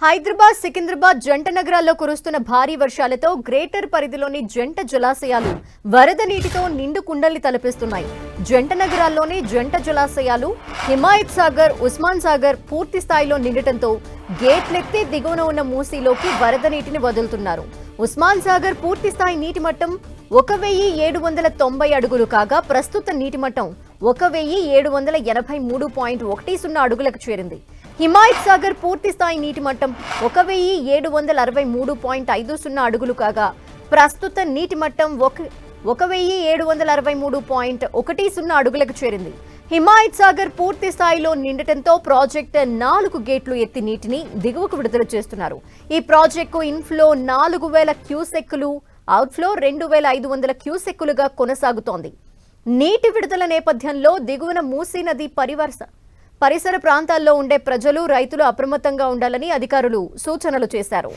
హైదరాబాద్ సికింద్రాబాద్ జంట నగరాల్లో కురుస్తున్న భారీ వర్షాలతో గ్రేటర్ పరిధిలోని జంట జలాశయాలు వరద నీటితో నిండు కుండల్ని తలపిస్తున్నాయి. జంట నగరాల్లోని జంట జలాశయాలు హిమాయత్ సాగర్, ఉస్మాన్ సాగర్ పూర్తి స్థాయిలో నిండటంతో గేట్లెత్తి దిగువన ఉన్న మూసీలోకి వరద నీటిని వదులుతున్నారు. ఉస్మాన్ సాగర్ పూర్తి స్థాయి నీటి మట్టం 1790 అడుగులు కాగా ప్రస్తుత నీటి మట్టం 1783.10 అడుగులకు చేరింది. హిమాయత్ సాగర్ పూర్తి స్థాయి నీటి మట్టం 1763.50 అడుగులు కాగా ప్రస్తుత నీటి మట్టం 1763.10 అడుగులకు చేరింది. హిమాయత్ సాగర్ పూర్తి స్థాయిలో నిండటంతో ప్రాజెక్ట్ 4 గేట్లు ఎత్తి నీటిని దిగువకు విడుదల చేస్తున్నారు. ఈ ప్రాజెక్టు ఇన్ఫ్లో 4000 క్యూసెక్కులు, అవుట్ఫ్లో 2500 క్యూసెక్కులుగా కొనసాగుతోంది. నీటి విడుదల నేపథ్యంలో దిగువన మూసీ నది పరిసర ప్రాంతాల్లో ఉండే ప్రజలు, రైతులు అప్రమత్తంగా ఉండాలని అధికారులు సూచనలు చేశారు.